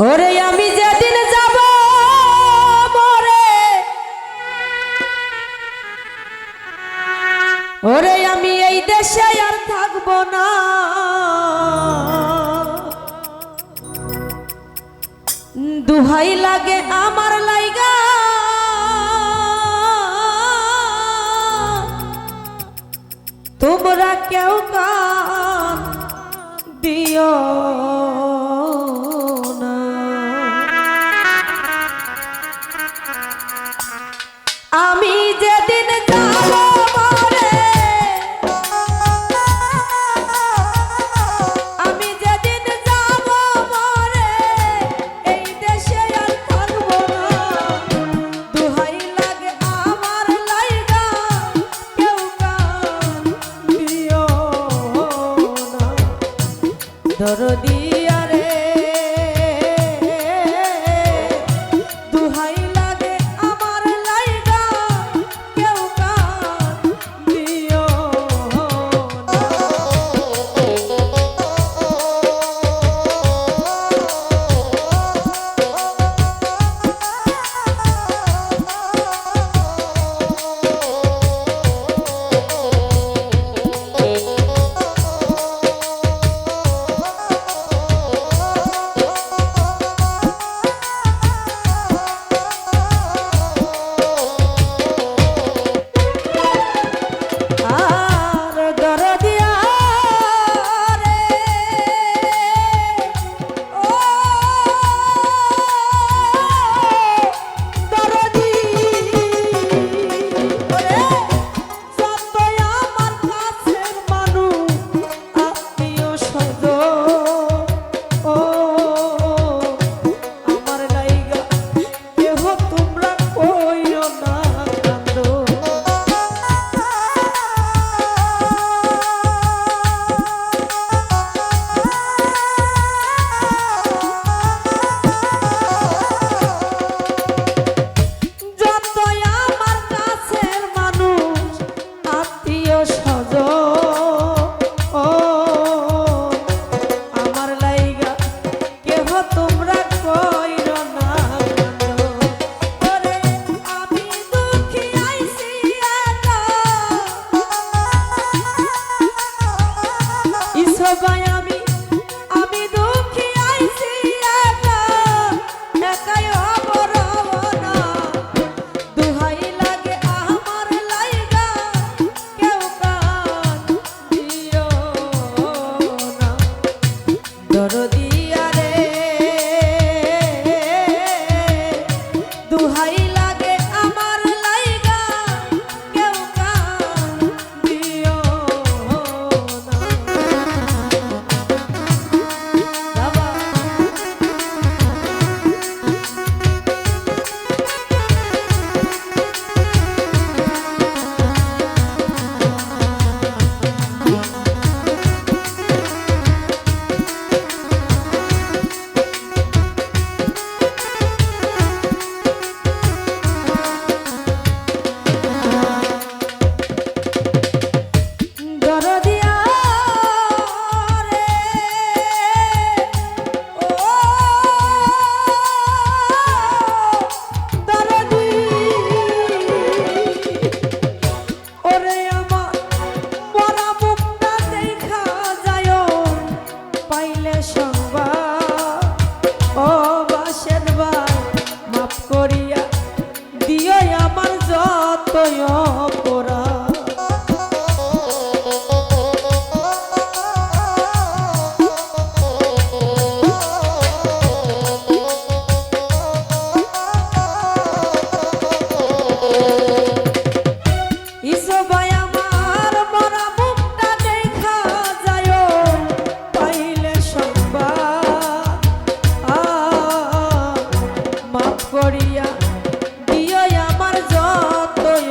ওরে আমি যেদিন যাব মরে, ওরে আমি এই দেশে আর থাকব না। দুহাই লাগে আমার লাইগা তোমরা কেউ কান দিও না। আমি যেদিন যাব মরে, আমি যেদিন যাব মরে, এই দেশে আর থাকব না। দুহাই লাগে আমার লাইগা কেউ কান দিও না। দরদি আরে দুহাই লাগে আমার লাইগা কেউ কান দিও না। আর দরদিয়া রে ও দরদি ওরে যতই আমার কাছের মানুষ আত্মীয় স্বজন ও আমার লাইগা কেহ তোমরা কইও না কান্দো। যতই আমার কাছের মানুষ আত্মীয় স্বজন ও আমার লাইগা কেহ তোমরা কইরো না কান্দো। ওরে আমি দুঃখী আইছি একা, ইসবাই আমি দুঃখী আইছি একা, একাই অবরবনা। দুহাই লাগে আমার লাইগা কেউ কান দিও না। দরদি আরে দুহাই লাগে আমার লাইগা কেউ কান দিও না। বাবা দরদিয়া রে ও দরদি ওরে আমার মরা মুখটা দেখা যায় পাইলে সংবাদ ও বাসের ভাই মাফ করিয়া দিও আমার যতই অপরাধ। ইসবাই আমার মরা মুখটা দেখা যায় পাইলে সংবাদ মাফ করিয়া দিও আমার যতই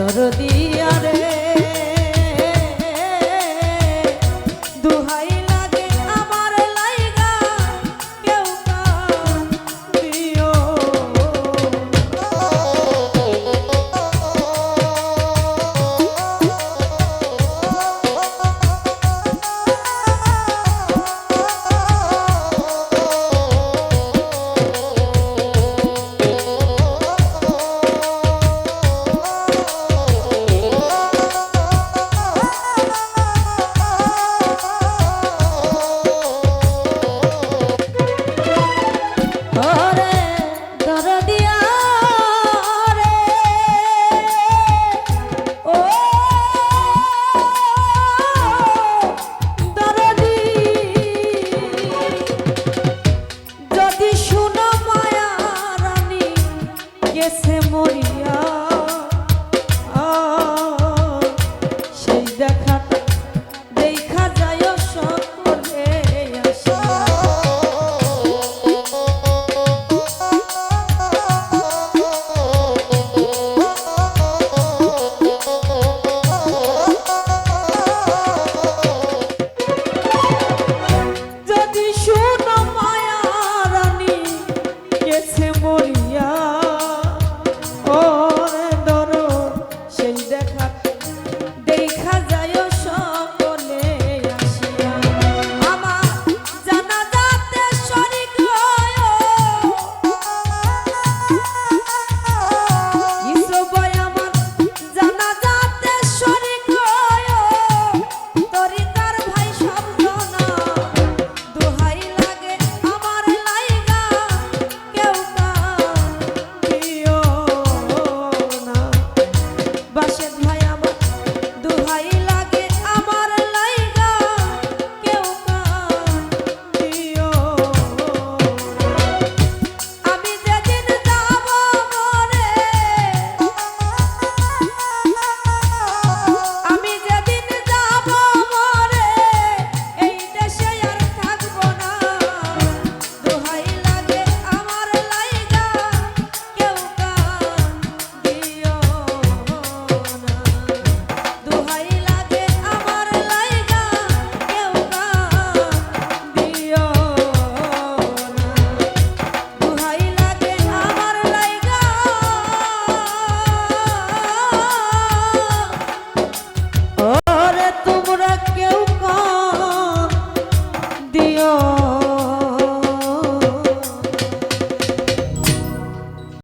দরদিয়া রে দুহাই লাগে আমার লাইগা কেউ কাঁদিও ওরে দরদিয়া রে ও দরদি যদি শুনো মায়া রানী গেছে মরিয়া